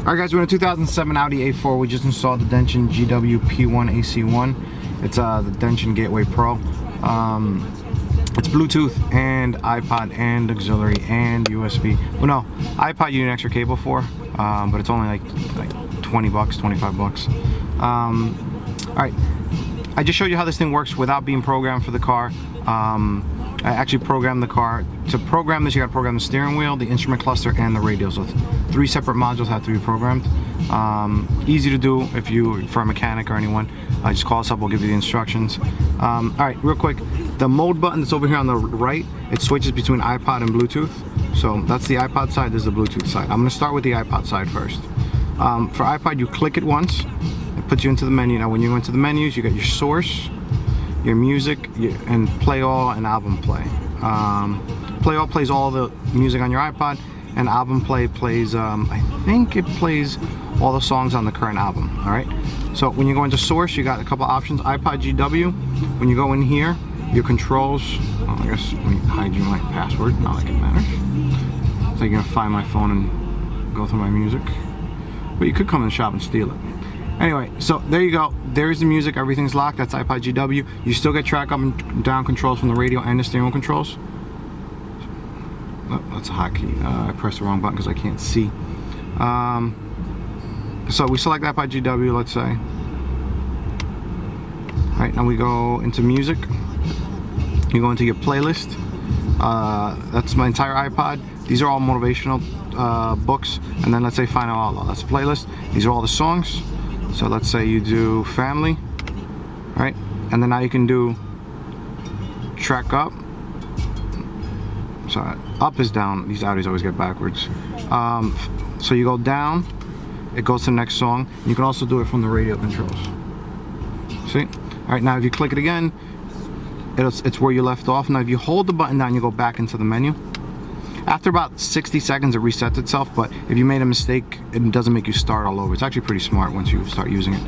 Alright guys, we're in a 2007 Audi A4. We just installed the Denshin GW-P1 AC1. It's the Denshin Gateway Pro. It's Bluetooth and iPod and auxiliary and USB. Well, no, iPod you need an extra cable for, but it's only like 20 bucks, 25 bucks. Alright, I just showed you how this thing works without being programmed for the car. I actually programmed the car. To program this, you gotta program the steering wheel, the instrument cluster, and the radio. So 3 separate modules have to be programmed. Easy to do if you, for a mechanic or anyone. Just call us up, we'll give you the instructions. Alright, real quick, the mode button that's over here on the right, it switches between iPod and Bluetooth. So that's the iPod side, this is the Bluetooth side. I'm gonna start with the iPod side first. For iPod, you click it once, it puts you into the menu. Now when you go into the menus, you got your source, your music, and play all and album play. Play all plays all the music on your iPod, and album play plays, I think it plays all the songs on the current album. Alright, so when you go into source, you got a couple options. iPod GW, when you go in here, your controls, well, I guess let me hide you my password, not like it matters. So you're gonna find my phone and go through my music. But you could come in the shop and steal it. Anyway, so there you go. There's the music, everything's locked. That's iPod GW. You still get track up and down controls from the radio and the steering wheel controls. Oh, that's a hotkey. I pressed the wrong button because I can't see. So we select iPod GW, let's say. Alright, now we go into music. You go into your playlist. That's my entire iPod. These are all motivational books. And then let's say Final Outlaw. That's a playlist. These are all the songs. So let's say you do family, right? And then now you can do track up. So up is down. These Audis always get backwards. So you go down, it goes to the next song. You can also do it from the radio controls. See? All right, now if you click it again, it's where you left off. Now if you hold the button down, you go back into the menu. After about 60 seconds, it resets itself, but if you made a mistake, it doesn't make you start all over. It's actually pretty smart once you start using it.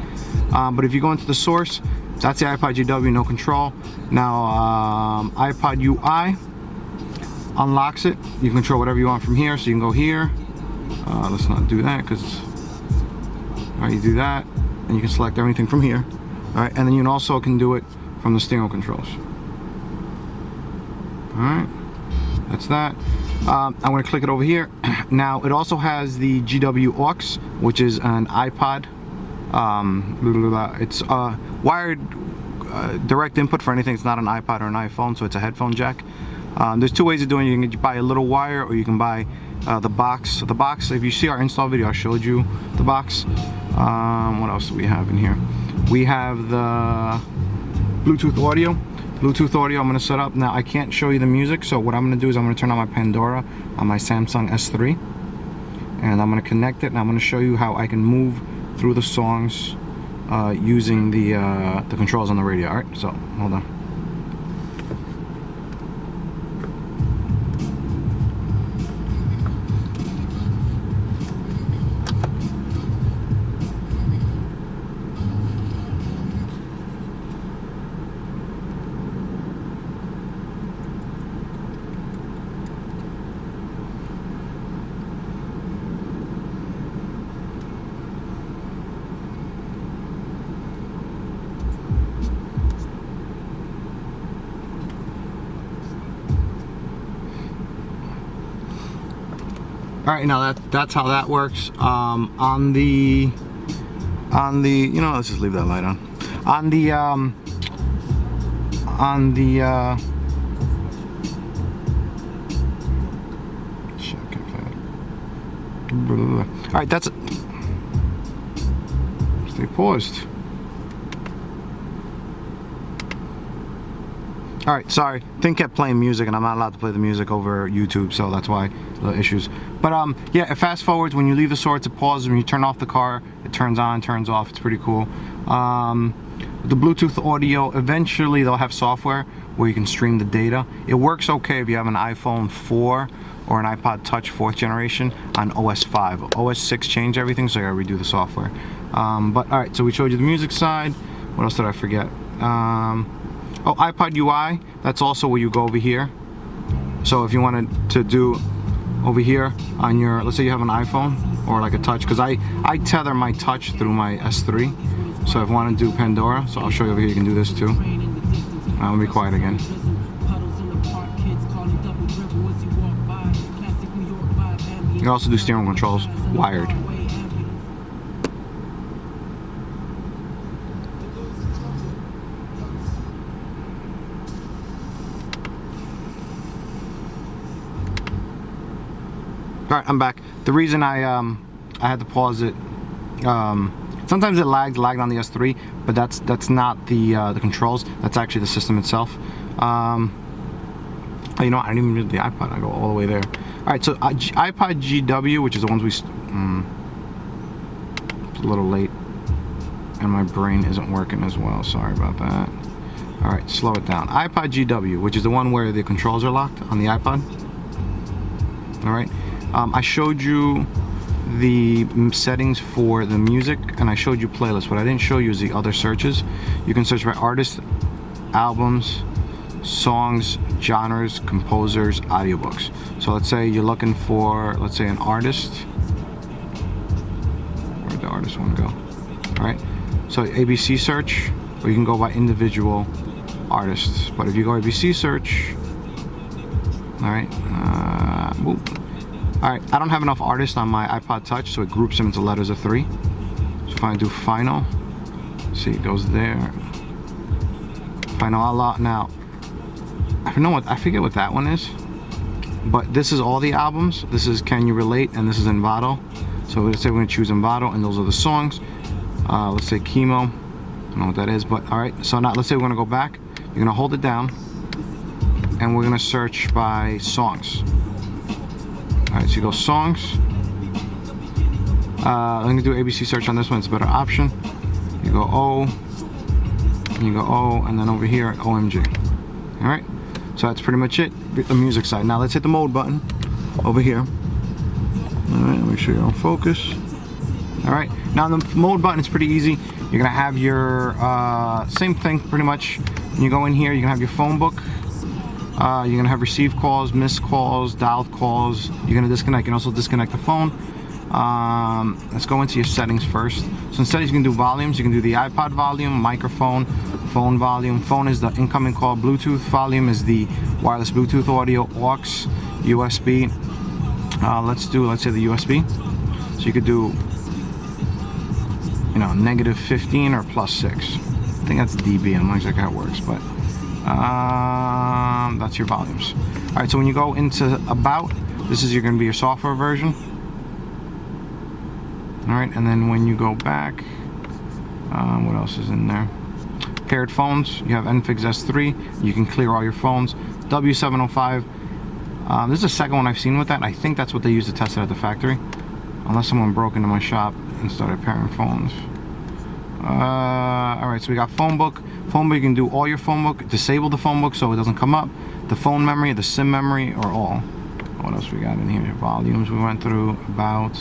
But if you go into the source, that's the iPod GW, no control. Now, iPod UI unlocks it. You can control whatever you want from here, so you can go here. Let's not do that, because you do that, and you can select everything from here. All right, and then you also can do it from the steering wheel controls. All right, that's that. I'm going to click it over here. Now it also has the GW AUX, which is an iPod. It's wired direct input for anything. It's not an iPod or an iPhone, so it's a headphone jack. There's 2 ways of doing it. You can buy a little wire, or you can buy the box. The box, if you see our install video, I showed you the box. What else do we have in here? We have the Bluetooth audio. Bluetooth audio I'm going to set up. Now I can't show you the music, so what I'm going to do is I'm going to turn on my Pandora on my Samsung S3, and I'm going to connect it, and I'm going to show you how I can move through the songs using the controls on the radio. Alright, so hold on. All right, now that's how that works. On the you know, let's just leave that light on. On the all right, that's it. Stay paused. Alright, sorry. Thing kept playing music, and I'm not allowed to play the music over YouTube, so that's why the issues. But yeah, it fast forwards. When you leave the source, it pauses. When you turn off the car, it turns on, turns off. It's pretty cool. The Bluetooth audio, eventually they'll have software where you can stream the data. It works okay if you have an iPhone 4 or an iPod Touch 4th generation on OS 5. OS 6 changed everything, so I gotta redo the software. But alright, so we showed you the music side. What else did I forget? Oh, iPod UI, that's also where you go over here. So if you wanted to do over here on your, let's say you have an iPhone, or like a touch, because I tether my touch through my S3. So if I want to do Pandora, so I'll show you over here, you can do this too. I'll be quiet again. You can also do steering controls wired. Alright, I'm back. The reason I had to pause it, sometimes it lagged on the S3, but that's not the controls. That's actually the system itself. Oh, you know what? I didn't even do the iPod. I go all the way there. All right, so iPod GW, which is the ones we. It's a little late, and my brain isn't working as well. Sorry about that. All right, slow it down. iPod GW, which is the one where the controls are locked on the iPod. All right. I showed you the settings for the music, and I showed you playlists. What I didn't show you is the other searches. You can search by artists, albums, songs, genres, composers, audiobooks. So let's say you're looking for, let's say, an artist. Where'd the artist one go? All right. So ABC search, or you can go by individual artists. But if you go ABC search, all right. Alright, I don't have enough artists on my iPod Touch, so it groups them into letters of 3. So if I do final, see, it goes there. Final Allah. Now, I forget what that one is, but this is all the albums. This is Can You Relate, and this is Envato. So let's say we're going to choose Envato, and those are the songs. Let's say Chemo. I don't know what that is, but alright. So now, let's say we're going to go back. You're going to hold it down, and we're going to search by songs. Alright, so you go songs. I'm going to do ABC search on this one, it's a better option. You go O, and you go O, and then over here, OMG. Alright, so that's pretty much it, the music side. Now let's hit the mode button over here. Alright, make sure you're on focus. Alright, now the mode button is pretty easy. You're going to have your, same thing pretty much. When you go in here, you're going to have your phone book. You're going to have received calls, missed calls, dialed calls. You're going to disconnect. You can also disconnect the phone. Let's go into your settings first. So in settings, you can do volumes. You can do the iPod volume, microphone, phone volume. Phone is the incoming call. Bluetooth volume is the wireless Bluetooth audio, AUX, USB. Let's say the USB. So you could do, you know, -15 or +6. I think that's dB. I'm not exactly how it works, but that's your volumes. All right, so when you go into about, this is going to be your software version. All right, and then when you go back, what else is in there? Paired phones. You have NFIX S3. You can clear all your phones. W705. This is the second one I've seen with that. I think that's what they use to test it at the factory, unless someone broke into my shop and started pairing phones. All right, so we got phone book. Phone book, you can do all your phone book. Disable the phone book so it doesn't come up. The phone memory, the SIM memory, or all. What else we got in here? Volumes we went through. About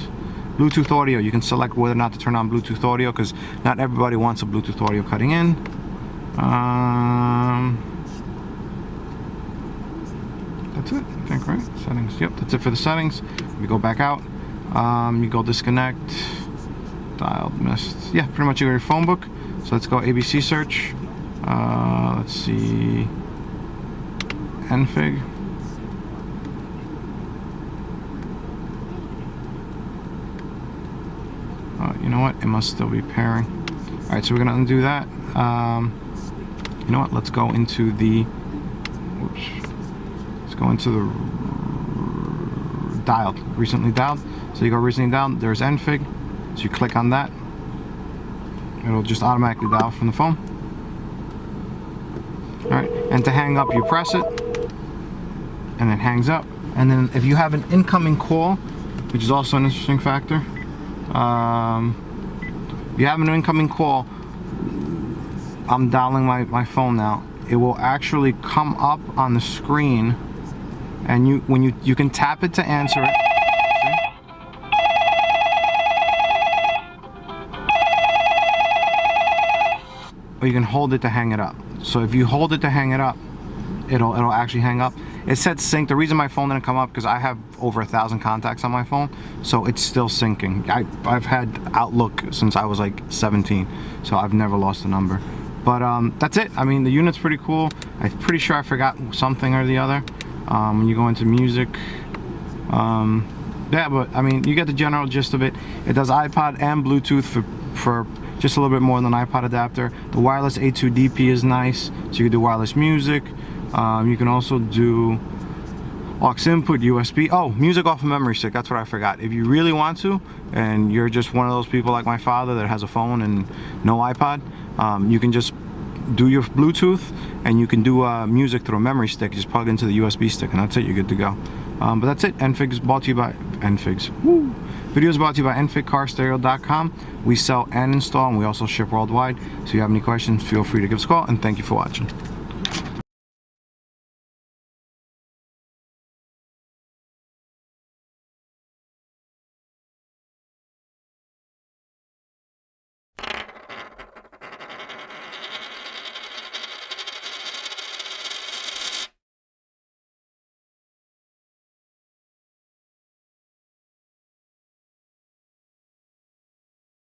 Bluetooth audio. You can select whether or not to turn on Bluetooth audio, because not everybody wants a Bluetooth audio cutting in. That's it, I think, right? Settings. Yep, that's it for the settings. We go back out. You go disconnect. Dialed, missed. Yeah, pretty much you got your phone book. So let's go ABC search. Let's see. NFIG. You know what? It must still be pairing. All right, so we're gonna undo that. You know what? Let's go into the. Oops. Let's go into the dialed. Recently dialed. So you go recently dialed. There's NFIG. So you click on that. It'll just automatically dial from the phone. All right, and to hang up, you press it, and it hangs up. And then if you have an incoming call, which is also an interesting factor, if you have an incoming call, I'm dialing my phone now. It will actually come up on the screen, and you can tap it to answer it. Or you can hold it to hang it up. So if you hold it to hang it up, it'll actually hang up. It said sync. The reason my phone didn't come up because I have over 1,000 contacts on my phone, so it's still syncing. I've had Outlook since I was like 17, so I've never lost a number. But that's it. I mean, the unit's pretty cool. I'm pretty sure I forgot something or the other. When you go into music, yeah, but I mean, you get the general gist of it. It does iPod and Bluetooth for just a little bit more than an iPod adapter. The wireless A2DP is nice, so you can do wireless music. You can also do aux input, USB. Oh, music off a memory stick, that's what I forgot. If you really want to, and you're just one of those people like my father that has a phone and no iPod, you can just do your Bluetooth and you can do music through a memory stick. Just plug it into the USB stick and that's it, you're good to go. But that's it. NFIG's brought to you by NFIG's. Woo! Videos brought to you by nfigcarstereo.com. We sell and install, and we also ship worldwide. So if you have any questions, feel free to give us a call, and thank you for watching.